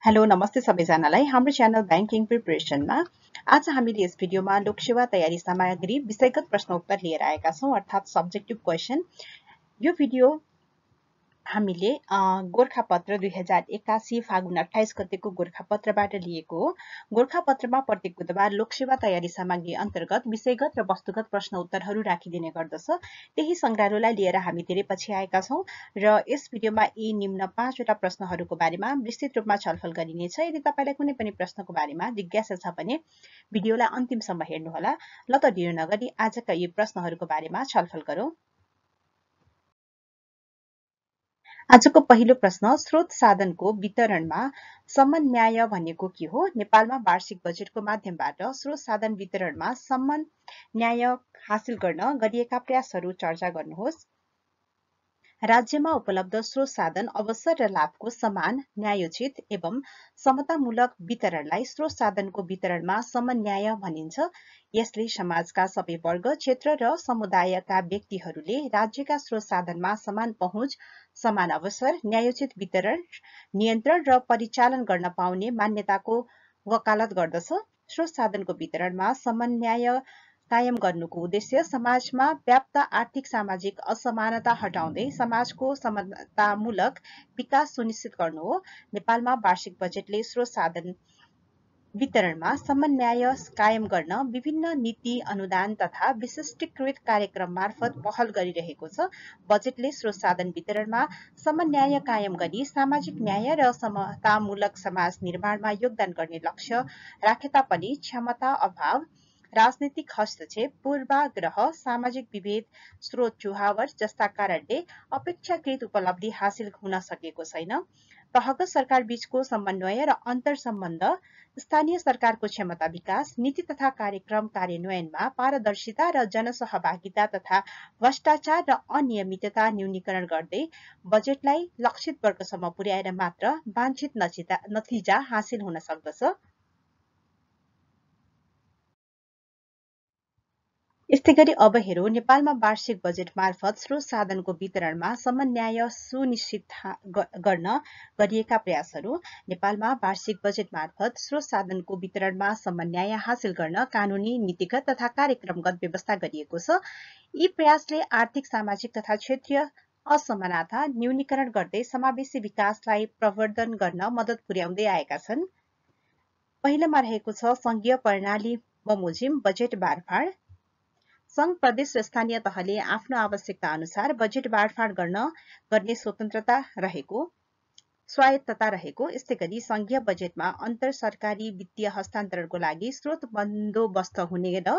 Hello नमस्ते सबैजनालाई हाम्रो च्यानल बैंकिङ प्रिपरेसनमा आज हामीले यस भिडियोमा लोकसेवा तयारी सामग्री विषयगत प्रश्न उत्तर लिएर आएका छौं अर्थात सब्जेक्टिभ क्वेशन। यो भिडियो हामीले गोरखापत्र 2081 फागुन 28 गतेको गोरखापत्रबाट लिएको हो। गोरखापत्रमा प्रत्येक बुधबार लोकसेवा तयारी सामग्री अन्तर्गत विषयगत र वस्तुगत प्रश्न उत्तरहरू राखिदिने गर्दछ। त्यही संग्रहालयलाई लिएर हामी धेरै पछि आएका छौं र यस भिडियोमा यी निम्न 5 वटा प्रश्नहरूको बारेमा विस्तृत रूपमा छलफल गरिनेछ। यदि तपाईलाई कुनै पनि प्रश्नको बारेमा जिज्ञासा छ भने भिडियोलाई अन्तिमसम्म हेर्नुहोला। ल त ढिलो नगरी आजका यी प्रश्नहरूको बारेमा छलफल गरौं। आजको पहिलो प्रश्न, स्रोत साधनको वितरणमा समन्वय भनेको के हो? नेपालमा वार्षिक बजेटको माध्यमबाट स्रोत साधन वितरणमा समन्वय हासिल गर्न गरिएका प्रयासहरू चर्चा गर्नुहोस्। राज्यमा उपलब्ध स्रोत साधन अवसर र लाभको समान, न्यायोचित एवं समतामूलक वितरणलाई स्रोत साधनको वितरणमा समन्वय भनिन्छ। यसले समाजका सबै वर्ग, क्षेत्र र समुदायका व्यक्तिहरूले राज्यका स्रोत साधनमा समान पहुँच, समान अवसर, न्यायोचित वितरण, नियन्त्रण र परिचालन गर्न पाउने मान्यताको वकालत गर्दछ। स्रोत साधनको वितरणमा समन्वय कायम गर्नुको उद्देश्य समाजमा व्याप्त आर्थिक सामाजिक असमानता हटाउँदै समाजको समतामूलक विकास सुनिश्चित गर्नु हो। नेपालमा वार्षिक बजेटले स्रोत साधन वितरणमा समन्वय कायम गर्न विभिन्न नीति, अनुदान तथा विशिष्टीकृत कार्यक्रम मार्फत पहल गरिरहेको छ। बजेटले स्रोत साधन वितरणमा समन्वय कायम गरी सामाजिक न्याय र समतामूलक समाज निर्माणमा योगदान गर्ने लक्ष्य राखे तापनि क्षमता अभाव, राजनीतिक हस्तक्षेप, पूर्वाग्रह, सामाजिक विभेद, स्रोत चुहावट जस्ता कारणले अपेक्षाकृत उपलब्धि हासिल हुन सकेको छैन। तहगत सरकार बीचको समन्वय र अन्तर सम्बन्ध, स्थानीय सरकारको क्षमता विकास, नीति तथा कार्यक्रम कार्यान्वयनमा पारदर्शिता र जनसहभागिता तथा भ्रष्टाचार र अनियमितता न्यूनीकरण गर्दै बजेटलाई लक्षित वर्गसम्म पुर्याएर मात्र वाञ्छित नतिजा हासिल हुन सक्दछ। यस्तै गरी अब हेरौं नेपालमा वार्षिक बजेट मार्फत स्रोत साधनको वितरणमा समन्वय सुनिश्चित गर्न गरिएका प्रयासहरू। नेपालमा वार्षिक बजेट मार्फत स्रोत साधनको वितरणमा समन्वय हासिल गर्न कानूनी, नीतिगत तथा कार्यक्रमगत व्यवस्था गरिएको छ। यी प्रयासले आर्थिक, सामाजिक तथा क्षेत्रीय असमानता न्यूनीकरण गर्दै समावेशी विकासलाई प्रवर्धन गर्न मद्दत पुर्याउँदै आएका छन्। पहिलोमा रहेको छ संघीय प्रणाली बमोजिम बजेट बाँडफाँड। संघ, प्रदेश र स्थानीय तहले आफ्नो आवश्यकता अनुसार बजेट बाँडफाँड गर्ने स्वायत्तता रहेको। यस्तै गरी संघीय बजेटमा अन्तर सरकारी वित्तीय हस्तान्तरणको लागि स्रोत बन्दोबस्त हुने र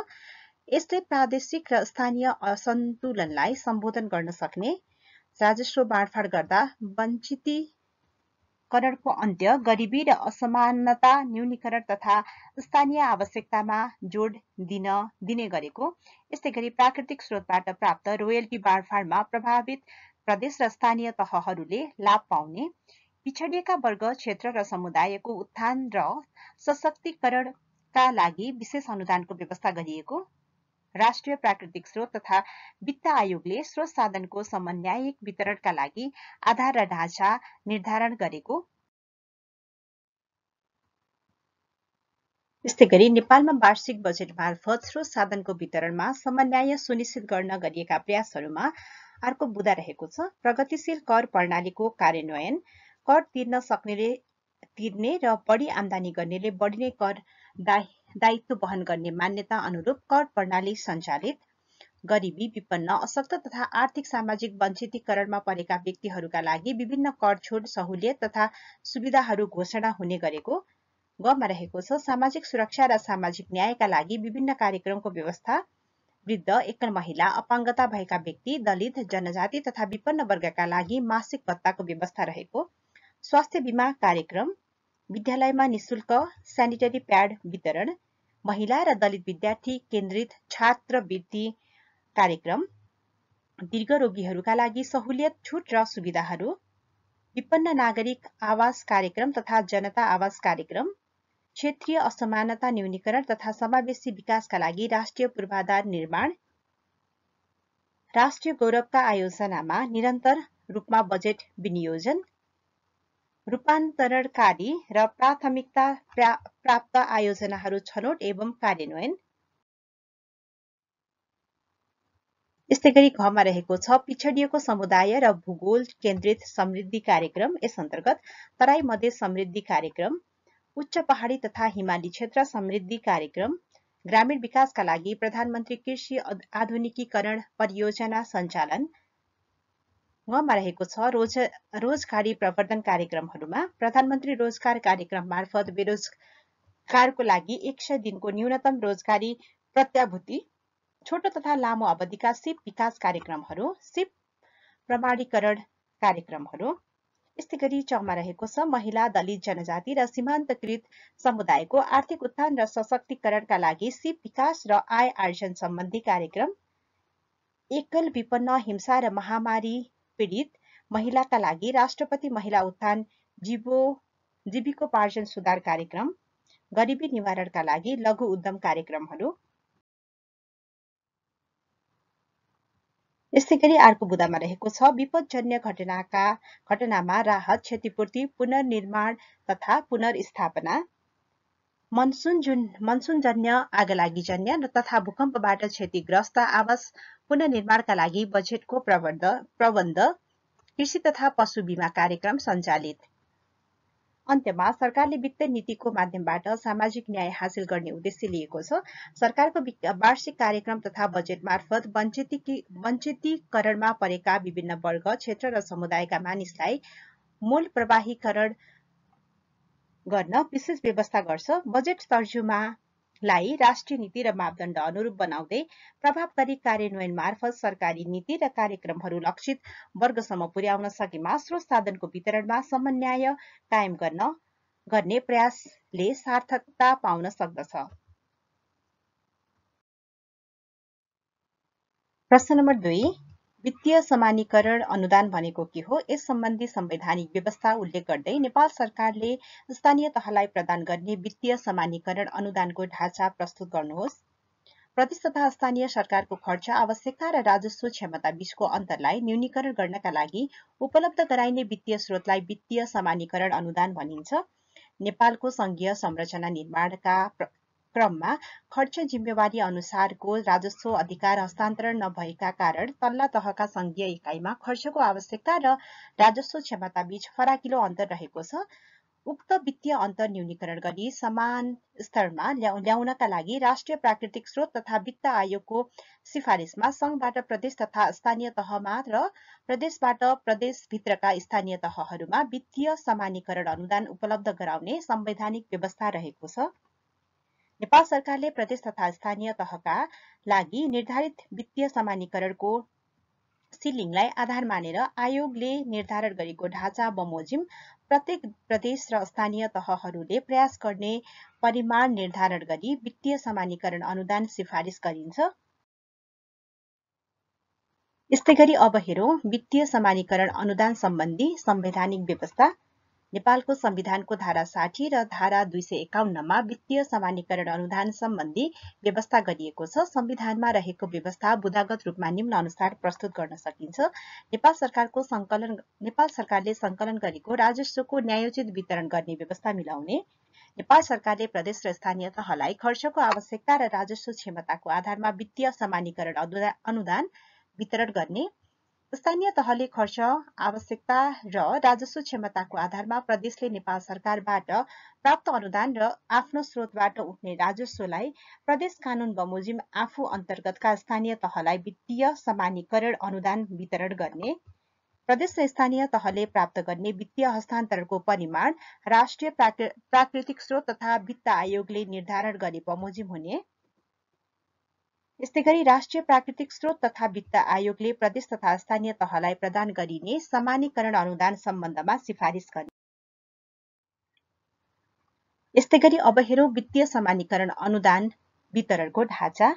यसले प्रादेशिक र स्थानीय असन्तुलनलाई सम्बोधन गर्न सक्ने। राजस्व बाँडफाँड गर्दा वञ्चितीकरणको अन्त्य, गरिबी र असमानता न्यूनीकरण तथा स्थानीय आवश्यकतामा जोड दिने गरेको। यस्तै गरी प्राकृतिक स्रोतबाट प्राप्त रोयल्टी बाँडफाँडमा प्रभावित प्रदेश र स्थानीय तहहरूले लाभ पाउने। पिछडिएका वर्ग, क्षेत्र र समुदायको उत्थान र सशक्तिकरणका लागि विशेष अनुदानको व्यवस्था गरिएको। राष्ट्रिय प्राकृतिक स्रोत तथा वित्त आयोगले स्रोत साधनको समन्वयिक वितरणका लागि आधार र ढाँचा निर्धारण गरेको। यस्तै गरी नेपालमा वार्षिक बजेट मार्फत स्रोत साधनको वितरणमा समन्वय सुनिश्चित गर्न गरिएका प्रयासहरूमा अर्को बुँदा रहेको छ प्रगतिशील कर प्रणालीको कार्यान्वयन। कर तिर्न सक्नेले तिर्ने र बढी आम्दानी गर्नेले बढी नै कर दायित्व वहन गर्ने मान्यता अनुरूप कर प्रणाली सञ्चालित। गरिबी, विपन्न, अशक्त तथा आर्थिक सामाजिक वञ्चितीकरणमा परेका व्यक्तिहरूका लागि विभिन्न कर छुट, सहुलियत तथा सुविधाहरू घोषणा हुने गरेको। गमा रहेको छ सामाजिक सुरक्षा र सामाजिक न्यायका लागि विभिन्न कार्यक्रमको व्यवस्था। वृद्ध, एकल महिला, अपाङ्गता भएका व्यक्ति, दलित, जनजाति तथा विपन्न वर्गका लागि मासिक भत्ताको व्यवस्था रहेको। स्वास्थ्य बीमा कार्यक्रम, विद्यालयमा निशुल्क स्यानिटरी प्याड वितरण, महिला र दलित विद्यार्थी केन्द्रित छात्रवृत्ति कार्यक्रम, दीर्घ रोगीहरूका लागि सहुलियत, छुट र सुविधाहरू, विपन्न नागरिक आवास कार्यक्रम तथा जनता आवास कार्यक्रम, क्षेत्रीय असमानता न्यूनीकरण तथा समावेशी विकासका लागि राष्ट्रिय पूर्वाधार निर्माण। राष्ट्रिय गौरवका आयोजनामा निरन्तर रूपमा बजेट विनियोजन। रूपान्तरणकारी र प्राथमिकता प्राप्त आयोजनाहरू छनौट एवं कार्यान्वयन। यस्तै गरी घमा रहेको छ पिछडिएको समुदाय र भूगोल केन्द्रित समृद्धि कार्यक्रम। यस अन्तर्गत तराई मधेस समृद्धि कार्यक्रम, उच्च पहाडी तथा हिमाली क्षेत्र समृद्धि कार्यक्रम, ग्रामीण विकासका लागि प्रधानमन्त्री कृषि आधुनिकीकरण परियोजना सञ्चालन। घमा रहेको छ रोजगारी प्रवर्धन कार्यक्रमहरूमा प्रधानमन्त्री रोजगार कार्यक्रम मार्फत बेरोजगारको लागि 100 दिनको न्यूनतम रोजगारी प्रत्याभूति, छोटो तथा लामो अवधिका सिप विकास कार्यक्रमहरू, सिप प्रमाणीकरण कार्यक्रमहरू। यस्तै गरी चमा रहेको छ महिला, दलित जनजाति र सीमान्तकृत समुदायको आर्थिक उत्थान र सशक्तिकरणका लागि सिप विकास र आय आर्जन सम्बन्धी कार्यक्रम, एकल विपन्न हिंसा र महामारी पीडित महिलाका लागि राष्ट्रपति महिला उत्थान जीविकोपार्जन सुधार कार्यक्रम, गरिबी निवारणका लागि लघु उद्यम कार्यक्रमहरू। यस्तै गरी अर्को बुँदामा रहेको छ विपदजन्य घटनामा राहत, क्षतिपूर्ति, पुनर्निर्माण तथा पुनर्स्थापना, मनसुनजन्य, आगलागीजन्य तथा भूकम्पबाट क्षतिग्रस्त आवास पुनर्निर्माणका लागि बजेटको प्रबन्ध, कृषि तथा पशु बीमा कार्यक्रम सञ्चालित। अन्त्यमा सरकारले वित्त नीतिको माध्यमबाट सामाजिक न्याय हासिल गर्ने उद्देश्य लिएको छ। सरकारको वार्षिक कार्यक्रम तथा बजेट मार्फत वञ्चितीकरणमा परेका विभिन्न वर्ग, क्षेत्र र समुदायका मानिसलाई मूल प्रवाहीकरण गर्न विशेष व्यवस्था गर्छ। बजेट तर्जुमालाई राष्ट्रिय नीति र मापदण्ड अनुरूप बनाउँदै प्रभावकारी कार्यान्वयन मार्फत सरकारी नीति र कार्यक्रमहरू लक्षित वर्गसम्म पुर्याउन सकेमा स्रोत साधनको वितरणमा समन्वय कायम गर्ने प्रयासले सार्थकता पाउन सक्दछ। प्रश्न नम्बर 2, वित्तीय समानीकरण अनुदान भनेको के हो? यस सम्बन्धी संवैधानिक व्यवस्था उल्लेख गर्दै नेपाल सरकारले स्थानीय तहलाई प्रदान गर्ने वित्तीय समानीकरण अनुदानको ढाँचा प्रस्तुत गर्नुहोस्। प्रदेश तथा स्थानीय सरकारको खर्च, आवश्यकता र राजस्व क्षमता बीचको अन्तरलाई न्यूनीकरण गर्नका लागि उपलब्ध गराइने वित्तीय स्रोतलाई वित्तीय समानीकरण अनुदान भनिन्छ। नेपालको संघीय संरचना निर्माणका क्रममा खर्च जिम्मेवारी अनुसारको राजस्व अधिकार हस्तान्तरण नभएका कारण तल्ला तहका संघीय इकाइमा खर्चको आवश्यकता र राजस्व क्षमता बीच फराकिलो अन्तर रहेको छ। उक्त वित्तीय अन्तर न्यूनीकरण गरी समान स्तरमा ल्याउनका लागि राष्ट्रिय प्राकृतिक स्रोत तथा वित्त आयोगको सिफारिसमा संघबाट प्रदेश तथा स्थानीय तहमा र प्रदेशबाट प्रदेशभित्रका स्थानीय तहहरूमा वित्तीय समानीकरण अनुदान उपलब्ध गराउने संवैधानिक व्यवस्था रहेको छ। नेपाल सरकारले प्रदेश तथा स्थानीय तहका लागि निर्धारित वित्तीय समानीकरणको सिलिङलाई आधार मानेर आयोगले निर्धारण गरेको ढाँचा बमोजिम प्रत्येक प्रदेश र स्थानीय तहहरूले प्रयास गर्ने परिमाण निर्धारण गरी वित्तीय समानीकरण अनुदान सिफारिस गरिन्छ। यस्तै गरी अब हेरौं वित्तीय समानीकरण अनुदान सम्बन्धी संवैधानिक व्यवस्था। नेपालको संविधानको धारा 60 र धारा 251 मा वित्तीय समानीकरण अनुदान सम्बन्धी व्यवस्था गरिएको छ। संविधानमा रहेको व्यवस्था बुदागत रूपमा निम्न अनुसार प्रस्तुत गर्न सकिन्छ। नेपाल सरकारले संकलन गरेको राजस्वको न्यायोचित वितरण गर्ने व्यवस्था मिलाउने, नेपाल सरकारले प्रदेश र स्थानीय तहलाई खर्चको आवश्यकता र राजस्व क्षमताको आधारमा वित्तीय समानीकरण अनुदान वितरण गर्ने, स्थानीय तहले खर्च आवश्यकता र राजस्व क्षमताको आधारमा प्रदेशले नेपाल सरकारबाट प्राप्त अनुदान र आफ्नो स्रोतबाट उठ्ने राजस्वलाई प्रदेश कानून बमोजिम आफू अन्तर्गतका स्थानीय तहलाई वित्तीय समानीकरण अनुदान वितरण गर्ने, प्रदेश र स्थानीय तहले प्राप्त गर्ने वित्तीय हस्तान्तरणको परिमाण राष्ट्रिय प्राकृतिक स्रोत तथा वित्त आयोगले निर्धारण गरे बमोजिम हुने। यस्तै गरी राष्ट्रिय प्राकृतिक स्रोत तथा वित्त आयोगले प्रदेश तथा स्थानीय तहलाई प्रदान गरिने समानीकरण अनुदान सम्बन्धमा सिफारिस गर्ने। यस्तै गरी अब हेरौं वित्तीय समानीकरण अनुदान वितरणको ढाँचा।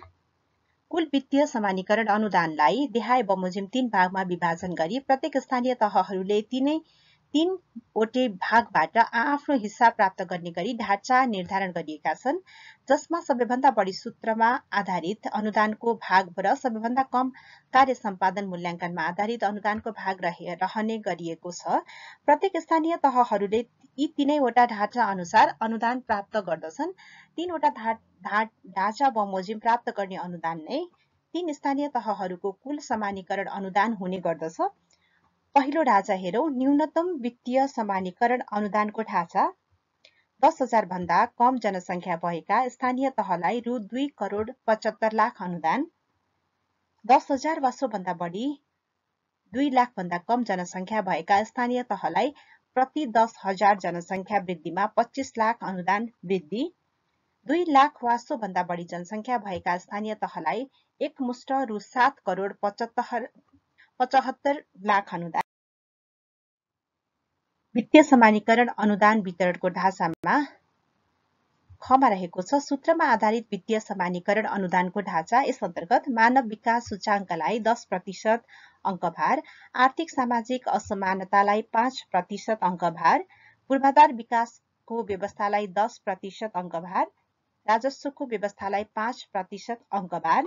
कुल वित्तीय समानीकरण अनुदानलाई देहाय बमोजिम 3 भागमा विभाजन गरी प्रत्येक स्थानीय तहहरूले तीनवटै भागबाट आफ्नो हिस्सा प्राप्त गर्ने गरी ढाँचा निर्धारण गरिएका छन्। जसमा सबैभन्दा बढी सूत्रमा आधारित अनुदानको भाग र सबैभन्दा कम कार्य सम्पादन मूल्याङ्कनमा आधारित अनुदानको भाग रहने गरिएको छ। प्रत्येक स्थानीय तहहरूले यी तीनैवटा ढाँचा अनुसार अनुदान प्राप्त गर्दछन्। तीनवटा ढाँचा बमोजिम प्राप्त गर्ने अनुदान नै तीन स्थानीय तहहरूको कुल समानीकरण अनुदान हुने गर्दछ। पहिलो ढाँचा हेरौं। न्यूनतम वित्तीय समानीकरण अनुदानको ढाँचा 10,000 भन्दा कम जनसङ्ख्या भएका स्थानीय तहलाई रु 2,75,00,000 अनुदान, 10,000 वा सोभन्दा बढी 2 लाख भन्दा कम जनसङ्ख्या भएका स्थानीय तहलाई प्रति 10,000 जनसङ्ख्या वृद्धिमा 25 लाख अनुदान वृद्धि, 2 लाख वा सोभन्दा बढी जनसङ्ख्या भएका स्थानीय तहलाई एकमुष्ट रु 7,75,00,000 अनुदान। वित्तीय समानीकरण अनुदान वितरणको ढाँचामा खमा रहेको छ। सूत्रमा आधारित वित्तीय समानीकरण अनुदानको ढाँचा। यस अन्तर्गत मानव विकास सूचाङ्कलाई 10% अङ्कभार, आर्थिक सामाजिक असमानतालाई 5% अङ्कभार, पूर्वाधार विकासको व्यवस्थालाई 10% अङ्कभार, राजस्वको व्यवस्थालाई 5% अङ्कभार,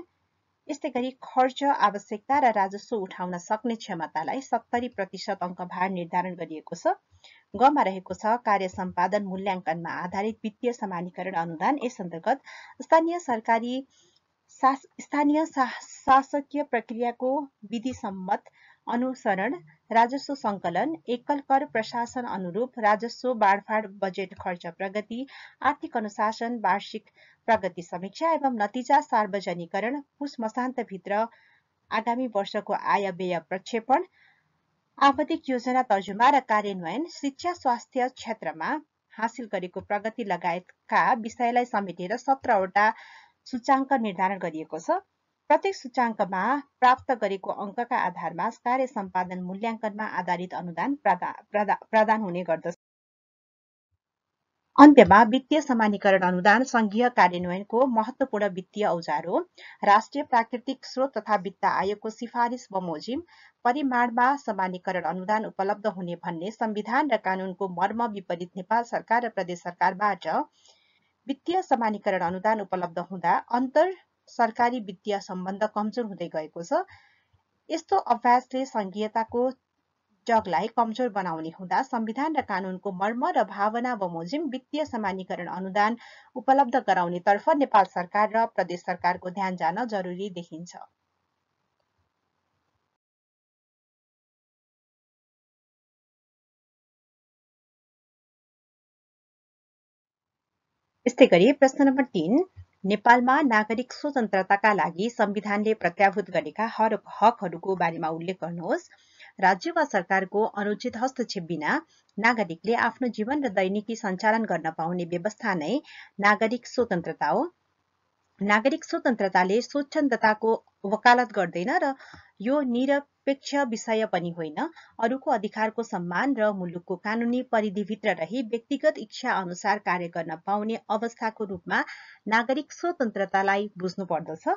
यस्तै गरी खर्च, आवश्यकता र राजस्व उठाउन सक्ने क्षमतालाई 70% अङ्कभार निर्धारण गरिएको छ। गमा रहेको छ कार्य सम्पादन मूल्याङ्कनमा आधारित वित्तीय समानीकरण अनुदान। यस अन्तर्गत स्थानीय शासकीय प्रक्रियाको विधिसम्मत अनुसरण, राजस्व सङ्कलन, एकल कर प्रशासन अनुरूप राजस्व बाँडफाँड, बजेट खर्च प्रगति, आर्थिक अनुशासन, वार्षिक प्रगति समीक्षा एवं नतिजा सार्वजनिकरण, पुस मसान्तभित्र आगामी वर्षको आय व्यय प्रक्षेपण, आवधिक योजना तर्जुमा र कार्यान्वयन, शिक्षा स्वास्थ्य क्षेत्रमा हासिल गरेको प्रगति लगायतका विषयलाई समेटेर 17वटा सूचाङ्क निर्धारण गरिएको छ। प्रत्येक सूचाङ्कमा प्राप्त गरेको अङ्कका आधारमा कार्य सम्पादन मूल्याङ्कनमा आधारित अनुदान प्रदान हुने गर्दछ। अन्त्यमा वित्तीय समानीकरण अनुदान सङ्घीय कार्यान्वयनको महत्त्वपूर्ण वित्तीय औजार हो। राष्ट्रिय प्राकृतिक स्रोत तथा वित्त आयोगको सिफारिस बमोजिम परिमाणमा समानीकरण अनुदान उपलब्ध हुने भन्ने संविधान र कानूनको मर्म विपरीत नेपाल सरकार र प्रदेश सरकारबाट वित्तीय समानीकरण अनुदान उपलब्ध हुँदा अन्तर सरकारी वित्तीय सम्बन्ध कमजोर हुँदै गएको छ। यस्तो अभ्यासले संघीयताको जगलाई कमजोर बनाउने हुँदा संविधान र कानूनको मर्म र भावना बमोजिम वित्तीय समानीकरण अनुदान उपलब्ध गराउनेतर्फ नेपाल सरकार र प्रदेश सरकारको ध्यान जान जरुरी देखिन्छ। यस्तै गरी प्रश्न नम्बर 3, नेपालमा नागरिक स्वतन्त्रताका लागि संविधानले प्रत्याभूत गरेका हकहरूको बारेमा उल्लेख गर्नुहोस्। राज्य वा सरकारको अनुचित हस्तक्षेप बिना नागरिकले आफ्नो जीवन र दैनिकी सञ्चालन गर्न पाउने व्यवस्था नै नागरिक स्वतन्त्रता हो। नागरिक स्वतन्त्रताले स्वच्छन्दताको वकालत गर्दैन र यो निरपेक्ष विषय पनि होइन। अरूको अधिकारको सम्मान र मुलुकको कानूनी परिधिभित्र रही व्यक्तिगत इच्छा अनुसार कार्य गर्न पाउने अवस्थाको रूपमा नागरिक स्वतन्त्रतालाई बुझ्नु पर्दछ।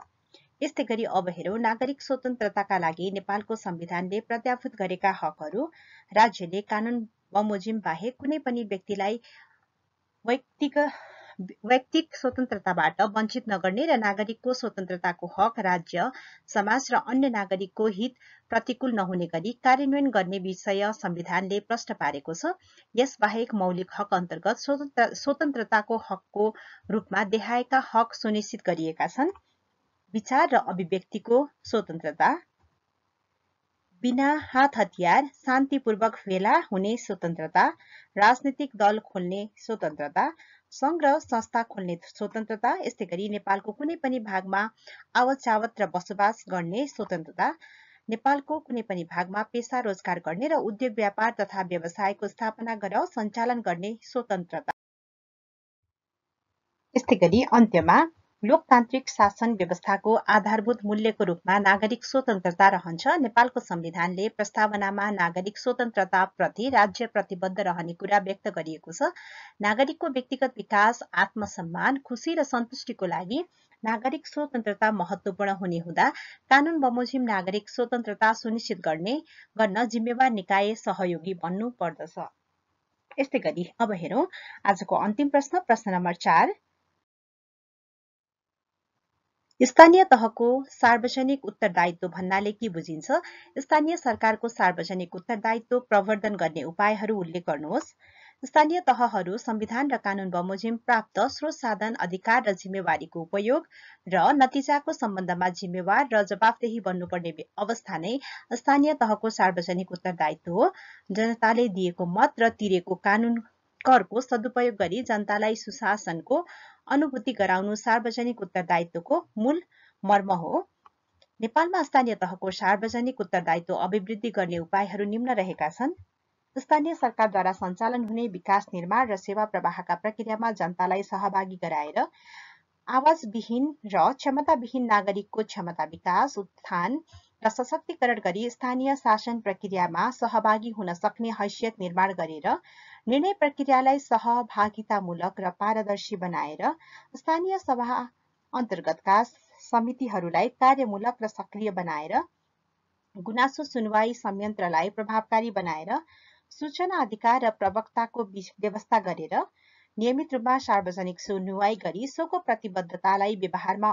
यस्तै गरी अब हेरौं नागरिक स्वतन्त्रताका लागि नेपालको संविधानले प्रत्याभूत गरेका हकहरू। राज्यले कानून बमोजिम बाहेक कुनै पनि व्यक्तिलाई वैयक्तिक स्वतन्त्रताबाट वञ्चित नगर्ने र नागरिकको स्वतन्त्रताको हक राज्य, समाज र अन्य नागरिकको हित प्रतिकूल नहुने गरी कार्यान्वयन गर्ने विषय संविधानले प्रश्न पारेको छ। यसबाहेक मौलिक हक अन्तर्गत स्वतन्त्रताको हकको रूपमा देखाएका हक सुनिश्चित गरिएका छन्। विचार र अभिव्यक्तिको स्वतन्त्रता, बिना हात हतियार शान्तिपूर्वक भेला हुने स्वतन्त्रता, राजनीतिक दल खोल्ने स्वतन्त्रता, संघ र संस्था खोल्ने स्वतन्त्रता, यस्तै गरी नेपालको कुनै पनि भागमा आवत जावत र बसोबास गर्ने स्वतन्त्रता, नेपालको कुनै पनि भागमा पेशा रोजगार गर्ने र उद्योग व्यापार तथा व्यवसायको स्थापना गरेर सञ्चालन गर्ने स्वतन्त्रता। यस्तै गरी अन्त्यमा लोकतान्त्रिक शासन व्यवस्थाको आधारभूत मूल्यको रूपमा नागरिक स्वतन्त्रता रहन्छ। नेपालको संविधानले प्रस्तावनामा नागरिक स्वतन्त्रताप्रति राज्य प्रतिबद्ध रहने कुरा व्यक्त गरिएको छ। नागरिकको व्यक्तिगत विकास, आत्मसम्मान, खुशी र सन्तुष्टिको लागि नागरिक स्वतन्त्रता महत्त्वपूर्ण हुने हुँदा कानून बमोजिम नागरिक स्वतन्त्रता सुनिश्चित गर्न जिम्मेवार निकाय सहयोगी बन्नु पर्दछ। यस्तै गरी अब हेरौं आजको अन्तिम प्रश्न नम्बर 4। स्थानीय तहको सार्वजनिक उत्तरदायित्व भन्नाले के बुझिन्छ? स्थानीय सरकारको सार्वजनिक उत्तरदायित्व प्रवर्धन गर्ने उपायहरू उल्लेख गर्नुहोस्। स्थानीय तहहरू संविधान र कानून बमोजिम प्राप्त स्रोत साधन अधिकार र जिम्मेवारीको उपयोग र नतिजाको सम्बन्धमा जिम्मेवार र जवाफदेही बन्नुपर्ने अवस्था नै स्थानीय तहको सार्वजनिक उत्तरदायित्व हो। जनताले दिएको मत र तिरेको कानून करको सदुपयोग गरी जनतालाई सुशासनको अनुभूति गराउनु सार्वजनिक उत्तरदायित्वको मूल मर्म हो। नेपालमा स्थानीय तहको सार्वजनिक उत्तरदायित्व अभिवृद्धि गर्ने उपायहरू निम्न रहेका छन्। स्थानीय सरकारद्वारा सञ्चालन हुने विकास, निर्माण र सेवा प्रवाहका प्रक्रियामा जनतालाई सहभागी गराएर आवाजविहीन र क्षमताविहीन नागरिकको क्षमता विकास, उत्थान र सशक्तिकरण गरी स्थानीय शासन प्रक्रियामा सहभागी हुन सक्ने हैसियत निर्माण गरेर निर्णय प्रक्रियालाई सहभागितामूलक र पारदर्शी बनाएर स्थानीय सभा अन्तर्गतका समितिहरूलाई कार्यमूलक र सक्रिय बनाएर गुनासो सुनवाई संयन्त्रलाई प्रभावकारी बनाएर सूचना अधिकार र प्रवक्ताको व्यवस्था गरेर नियमित रूपमा सार्वजनिक सुनवाई गरी सोको प्रतिबद्धतालाई व्यवहारमा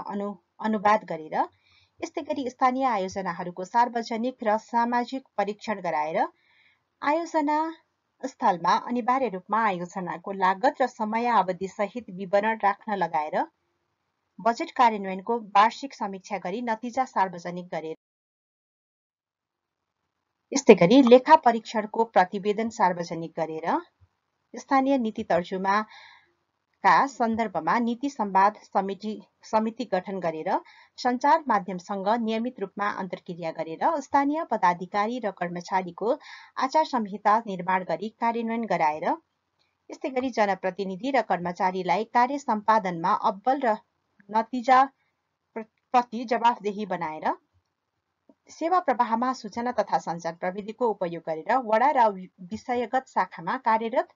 अनुवाद गरेर यस्तै गरी स्थानीय आयोजनाहरूको सार्वजनिक र सामाजिक परीक्षण गराएर आयोजना स्थलमा अनिवार्य रूपमा आयोजनाको लागत र समय अवधि सहित विवरण राख्न लगाएर बजेट कार्यान्वयनको वार्षिक समीक्षा गरी नतिजा सार्वजनिक गरेर यस्तै गरी लेखा परीक्षणको प्रतिवेदन सार्वजनिक गरेर स्थानीय नीति तर्जुमाका सन्दर्भमा नीति संवाद समिति गठन गरेर सञ्चार माध्यमसँग नियमित रूपमा अन्तर्क्रिया गरेर स्थानीय पदाधिकारी र कर्मचारीको आचार संहिता निर्माण गरी कार्यान्वयन गराएर यस्तै गरी जनप्रतिनिधि र कर्मचारीलाई कार्य सम्पादनमा अब्बल र नतिजा प्रति जवाफदेही बनाएर सेवा प्रवाहमा सूचना तथा सञ्चार प्रविधिको उपयोग गरेर वडा र विषयगत शाखामा कार्यरत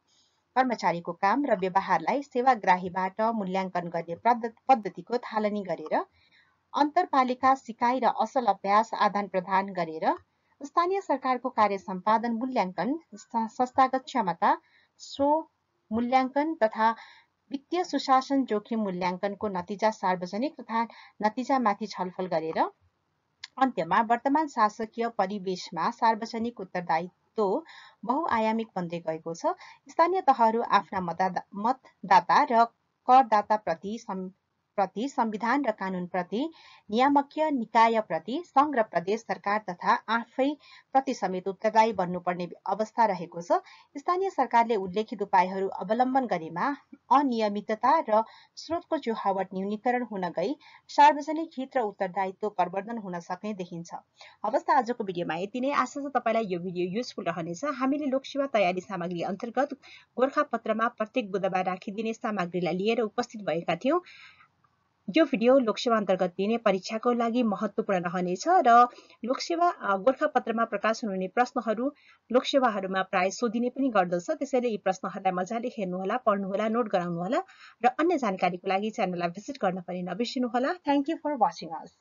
कर्मचारीको काम र व्यवहारलाई सेवाग्राहीबाट मूल्याङ्कन गर्ने पद्धतिको थालनी गरेर अन्तरपालिका सिकाइ र असल अभ्यास आदान प्रदान गरेर स्थानीय सरकारको कार्य सम्पादन मूल्याङ्कन, संस्थागत क्षमता स्व मूल्याङ्कन तथा वित्तीय सुशासन जोखिम मूल्याङ्कनको नतिजा सार्वजनिक तथा नतिजामाथि छलफल गरेर अन्त्यमा वर्तमान शासकीय परिवेशमा सार्वजनिक उत्तरदायित्व बहुआयामिक बन्दै गएको छ। स्थानीय तहहरू आफ्ना मतदाता र करदाताप्रति संविधान र कानूनप्रति, नियामकीय निकायप्रति, संघ र प्रदेश सरकार तथा आफै प्रति समेत उत्तरदायी बन्नुपर्ने अवस्था रहेको छ। स्थानीय सरकारले उल्लेखित उपायहरू अवलम्बन गरेमा अनियमितता र स्रोतको चुहावट न्यूनीकरण हुन गई सार्वजनिक हित र उत्तरदायित्व प्रवर्धन हुन सक्ने देखिन्छ। हवस् त आजको भिडियोमा यति नै। आशा छ तपाईलाई यो भिडियो युजफुल रहनेछ। हामीले लोकसेवा तयारी सामग्री अन्तर्गत गोरखापत्रमा प्रत्येक बुधबार राखिदिने सामग्रीलाई लिएर उपस्थित भएका थियौं। यो भिडियो लोकसेवा अन्तर्गत दिने परीक्षाको लागि महत्त्वपूर्ण रहनेछ र लोकसेवा गोरखापत्रमा प्रकाशन हुने प्रश्नहरू लोकसेवाहरूमा प्राय सोधिने पनि गर्दछ। त्यसैले यी प्रश्नहरूलाई मजाले हेर्नुहोला, पढ्नुहोला, नोट गराउनुहोला र अन्य जानकारीको लागि च्यानललाई भिजिट गर्न पनि नबिर्सिनुहोला। Thank you for watching us.